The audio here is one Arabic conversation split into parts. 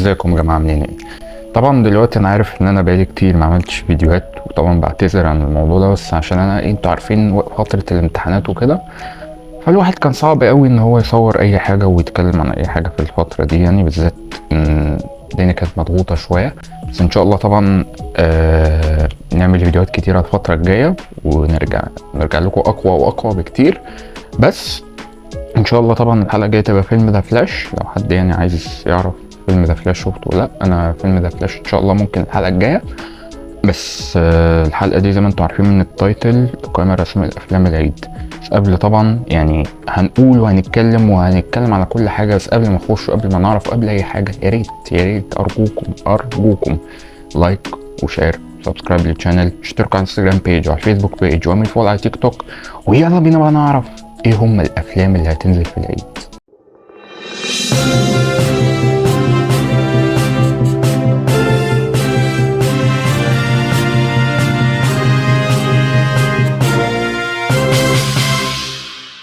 ازيكم يا جماعه عاملين ايه؟ طبعا دلوقتي انا عارف ان انا بقالي كتير ما عملتش فيديوهات، وطبعا بعتذر عن الموضوع ده، بس عشان انا انتوا عارفين فتره الامتحانات وكده، فالواحد كان صعب قوي ان هو يصور اي حاجه ويتكلم عن اي حاجه في الفتره دي، يعني بالذات إن الدنيا كانت مضغوطه شويه. بس ان شاء الله طبعا نعمل فيديوهات كتيره الفتره الجايه، ونرجع لكم اقوى واقوى بكتير. بس ان شاء الله طبعا الحلقه الجايه تبقى فيلم ذا فلاش. لو حد يعني عايز يعرف فيلم ذا فلاش شفته ولا لا، انا فيلم ذا فلاش ان شاء الله ممكن الحلقه الجايه. بس الحلقه دي زي ما انتم عارفين من التايتل قائمه رسم الافلام العيد. بس قبل طبعا يعني هنقول وهنتكلم على كل حاجه، بس قبل ما نخش وقبل ما نعرف وقبل اي حاجه، يا ريت ارجوكم لايك وشير سبسكرايب للشانل، اشتركوا على الانستجرام بيج وعلى الفيسبوك بيج واعمل فولو على تيك توك. ويلا بينا بقى نعرف ايه هم الافلام اللي هتنزل في العيد.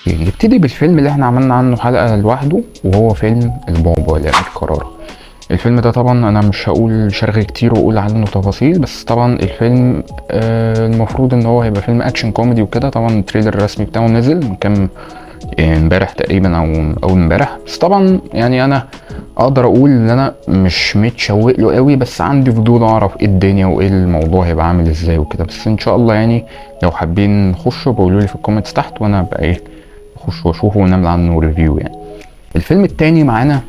نبتدي بالفيلم اللي احنا عملنا عنه حلقة لوحده، وهو فيلم البابا لأمير كرارة. الفيلم ده طبعا انا مش هقول شرغي كتير واقول عنه تفاصيل، بس طبعا الفيلم المفروض ان هو هيبقى فيلم اكشن كوميدي وكده. طبعا التريلر الرسمي بتاعه نزل من كام امبارح تقريبا او اول امبارح، بس طبعا يعني انا اقدر اقول ان انا مش متشوق له قوي، بس عندي فضول اعرف ايه الدنيا وايه الموضوع هيبقى عامل ازاي وكده. بس ان شاء الله يعني لو حابين نخشوا بقولوا لي في الكومنتس تحت، وانا بقى ايه اخش واشوفه ونعمل عنه ريفيو يعني. الفيلم التاني معانا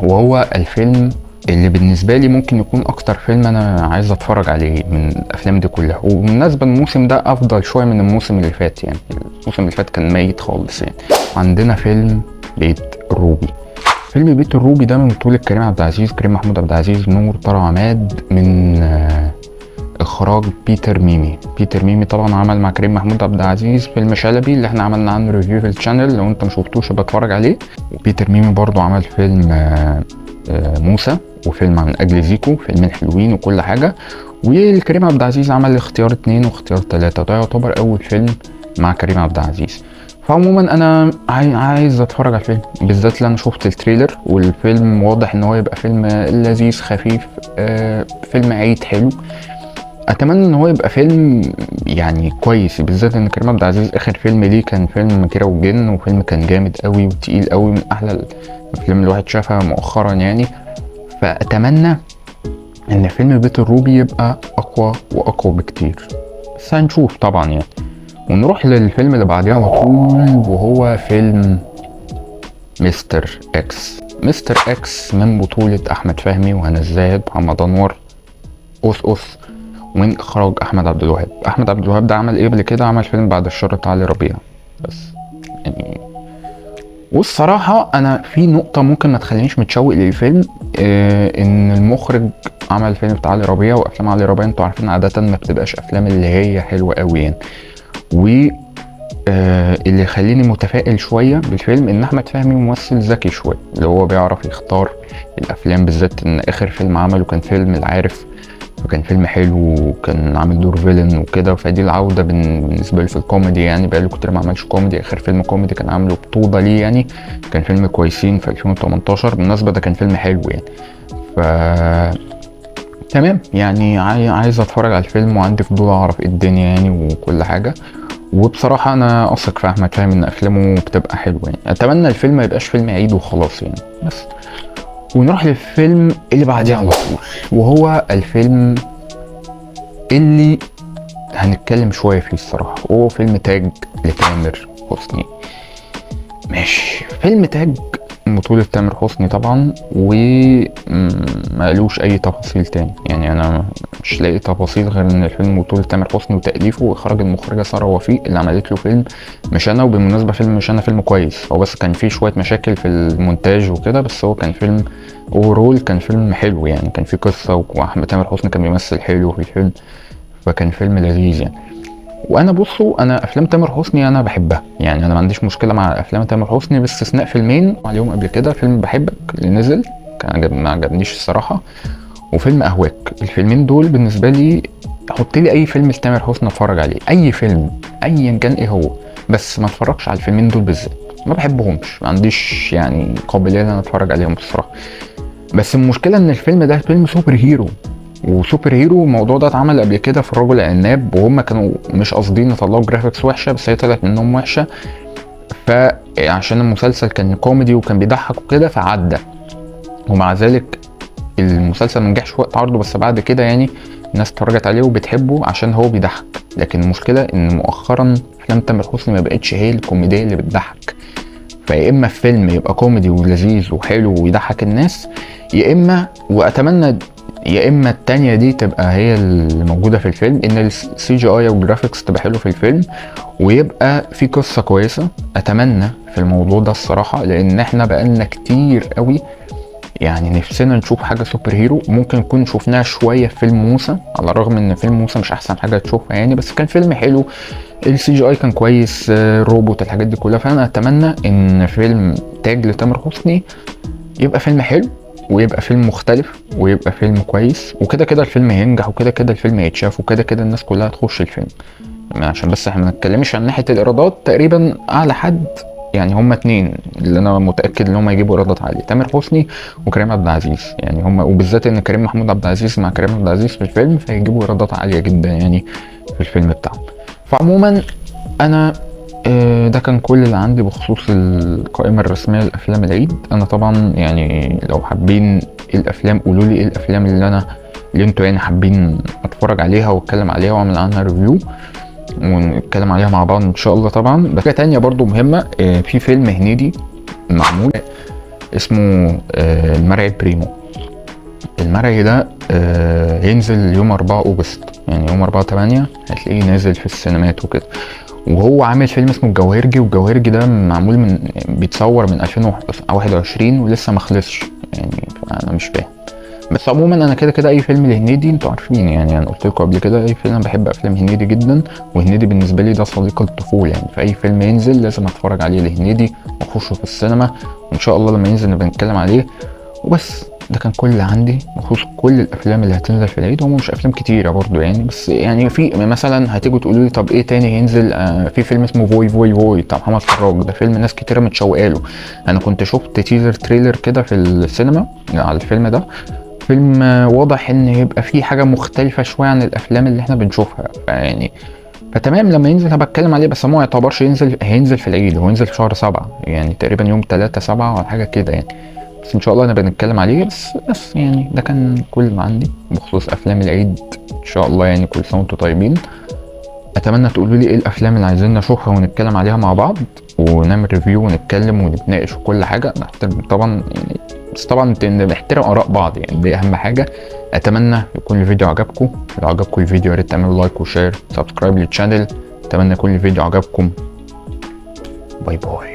وهو الفيلم اللي بالنسبه لي ممكن يكون اكتر فيلم انا عايز اتفرج عليه من الافلام دي كلها، وبالمناسبه الموسم ده افضل شويه من الموسم اللي فات. يعني الموسم اللي فات كان ميت خالص. يعني عندنا فيلم بيت الروبي. فيلم بيت الروبي ده من بطولة كريم عبد العزيز، كريم محمود عبد العزيز، نور، طارق عماد، من اخراج بيتر ميمي. طبعا عمل مع كريم محمود عبد العزيز فيلم شلبي اللي احنا عملنا عنه ريفيو في الشانل، لو انت مشوفتوش بتفرج عليه. وبيتر ميمي برضو عمل فيلم موسى، وفيلم عن اجل زيكو، فيلمين حلوين وكل حاجه. والكريم عبد العزيز عمل اختيار 2 واختيار 3، ده يعتبر اول فيلم مع كريم عبد العزيز. فعموما انا عايز اتفرج على الفيلم، بالذات لان شفت التريلر والفيلم واضح ان هو يبقى فيلم لذيذ خفيف، فيلم عيد حلو. اتمنى ان هو يبقى فيلم يعني كويس، بالذات ان كريم عبد العزيز اخر فيلم ليه كان فيلم كيرة والجن، وفيلم كان جامد قوي وتقيل قوي، من احلى الافلام اللي الواحد شافها مؤخرا يعني. فاتمنى ان فيلم بيت الروبي يبقى اقوى واقوى بكتير، بس هنشوف طبعا يعني. ونروح للفيلم اللي بعديه على طول، وهو فيلم مستر اكس من بطولة احمد فهمي وهنا الزاهد ومحمد انور ومن اخراج احمد عبد الوهاب ده عمل ايه قبل كده؟ عمل فيلم بعد الشر بتاع علي ربيع بس يعني. والصراحة انا في نقطة ممكن ما تخلينيش متشوق للفيلم، ان المخرج عمل فيلم بتاع علي ربيع، وافلام علي ربيع انتوا عارفين عادة ما بتبقاش افلام اللي هي حلوة قوي يعني. و اللي يخليني متفائل شوية بالفيلم ان احمد فهمي ممثل ذكي شوية، اللي هو بيعرف يختار الافلام، بالذات ان اخر فيلم عمله كان فيلم العارف، وكان فيلم حلو وكان عامل دور فيلن وكده. فدي العودة بالنسبة لي في الكوميدي، يعني بقاله كتير ما عملش كوميدي. اخر فيلم كوميدي كان عامله بطولة ليه يعني كان فيلم كويسين في 2018 بالمناسبة، ده كان فيلم حلو يعني. ف تمام يعني عايز اتفرج على الفيلم وعندي فضول اعرف ايه الدنيا يعني وكل حاجة. وبصراحة أنا أثق في أحمد فهمي إن أفلامه بتبقى حلوة يعني. أتمنى الفيلم ما يبقاش فيلم عيد وخلاص يعني. بس ونروح للفيلم اللي بعديه على طول، وهو الفيلم اللي هنتكلم شوية فيه الصراحة، وهو فيلم تاج لتامر حسني. ماشي، فيلم تاج بطولة تامر حسني طبعا، ومقالوش اي تفاصيل تاني يعني. انا مش لاقي تفاصيل غير ان الفيلم بطولة تامر حسني وتأليفه واخراج المخرجة سارة وفيق اللي عملت له فيلم مش انا. وبالمناسبة فيلم مش انا فيلم كويس، هو بس كان فيه شوية مشاكل في المونتاج وكده، بس هو كان فيلم اوفرول كان فيلم حلو يعني. كان فيه قصة واحمد تامر حسني كان بيمثل حلو في الفيلم، فكان فيلم لذيذ يعني. وانا بصوا انا افلام تامر حسني انا بحبها يعني، انا ما عنديش مشكله مع افلام تامر حسني باستثناء فيلمين عليهم قبل كده. فيلم بحبك اللي نزل كان ما عجبنيش الصراحه، وفيلم اهواك. الفيلمين دول بالنسبه لي حط لي اي فيلم لتامر حسني اتفرج عليه، اي فيلم ايا كان ايه هو، بس ما اتفرجش على الفيلمين دول بالذات، ما بحبهمش، ما عنديش يعني قابليه ان انا اتفرج عليهم بصراحه. بس المشكله ان الفيلم ده فيلم سوبر هيرو، وسوبر هيرو الموضوع ده اتعمل قبل كده في الرجل العناب، وهم كانوا مش قاصدين يطلعوا جرافيكس وحشه بس هي طلعت منهم وحشه، فعشان المسلسل كان كوميدي وكان بيضحك وكده فعدى. ومع ذلك المسلسل منجحش في وقت عرضه، بس بعد كده يعني الناس اتفرجت عليه وبتحبه عشان هو بيضحك. لكن المشكله ان مؤخرا افلام تامر حسني ما بقتش هي الكوميديه اللي بتضحك. فيا اما الفيلم يبقى كوميدي ولذيذ وحلو ويضحك الناس، يا اما واتمنى يا اما التانية دي تبقى هي اللي موجودة في الفيلم، ان السي جي اي والجرافيكس تبقى حلو في الفيلم ويبقى في قصة كويسة. اتمنى في الموضوع ده الصراحة، لان احنا بقالنا كتير قوي يعني نفسنا نشوف حاجة سوبر هيرو. ممكن نكون شوفناها شوية في فيلم موسى، على الرغم ان فيلم موسى مش احسن حاجة تشوفها يعني، بس كان فيلم حلو، السي جي اي كان كويس، روبوت، الحاجات دي كلها. فانا اتمنى ان فيلم تاج لتامر حسني يبقى فيلم حلو، ويبقى فيلم مختلف، ويبقى فيلم كويس. وكده كده الفيلم هينجح، وكده كده الفيلم هيتشاف، وكده كده الناس كلها هتخش الفيلم. عشان بس احنا ما نتكلمش عن ناحيه الايرادات، تقريبا اعلى حد يعني هما اتنين اللي انا متاكد ان هما يجيبوا ايرادات عاليه، تامر حسني وكريم عبد العزيز. يعني هما، وبالذات ان كريم محمود عبد العزيز مع كريم عبد العزيز في الفيلم، فيجيبوا ايرادات عاليه جدا يعني في الفيلم بتاعهم. فعموما انا ده كان كل اللي عندي بخصوص القائمة الرسمية لأفلام العيد. أنا طبعا يعني لو حابين الأفلام قولوا لي إيه الأفلام اللي انتوا يعني حابين أتفرج عليها وأتكلم عليها وأعمل عنها ريفيو ونتكلم عليها مع بعض إن شاء الله. طبعا بس حاجة تانية برضو مهمة، في فيلم هنيدي معمول اسمه المرعي بريمو. المرعي ده هينزل يوم 4 أوغست، يعني يوم 4/8 هتلاقيه نازل في السينمات وكده. وهو عامل فيلم اسمه الجوهرجي، والجوهرجي ده معمول من بيتصور من 2021 ولسه ما خلصش يعني، انا مش فاهم. بس عموما انا كده كده اي فيلم لهنيدي انتوا عارفين يعني، انا قلت لكم قبل كده اي فيلم، انا بحب افلام هنيدي جدا، وهنيدي بالنسبه لي ده صديق الطفوله يعني. فاي فيلم ينزل لازم اتفرج عليه لهنيدي واخشه في السينما، وان شاء الله لما ينزل نبقى نتكلم عليه. وبس ده كان كل اللي عندي بخصوص كل الافلام اللي هتنزل في العيد. هم مش افلام كتيره برضو يعني، بس يعني في مثلا هتيجوا تقولوا لي طب ايه تاني هينزل؟ في فيلم اسمه فوي فوي فوي بتاع محمد فراج، ده فيلم ناس كتيره متشوقه له. انا كنت شفت تيزر تريلر كده في السينما على الفيلم ده. فيلم واضح ان هيبقى فيه حاجه مختلفه شويه عن الافلام اللي احنا بنشوفها يعني. فتمام لما ينزل هبقى اتكلم عليه، بس هو ما يعتبرش هينزل في العيد، هو ينزل في شهر 7 يعني تقريبا يوم 3/7 ولا حاجه كده يعني. بس ان شاء الله نبقى نتكلم عليه. بس يعني ده كان كل ما عندي بخصوص افلام العيد ان شاء الله يعني. كل سنه وانتم طيبين. اتمنى تقولوا لي ايه الافلام اللي عايزين نشوفها ونتكلم عليها مع بعض، ونعمل ريفيو ونتكلم ونتناقش وكل حاجه. نحترم طبعا يعني، بس طبعا نحترم اراء بعض يعني، دي اهم حاجه. اتمنى يكون الفيديو عجبكم. لو عجبكم الفيديو يا ريت تعملوا لايك وشير سبسكرايب للشانل. اتمنى يكون الفيديو عجبكم. باي باي.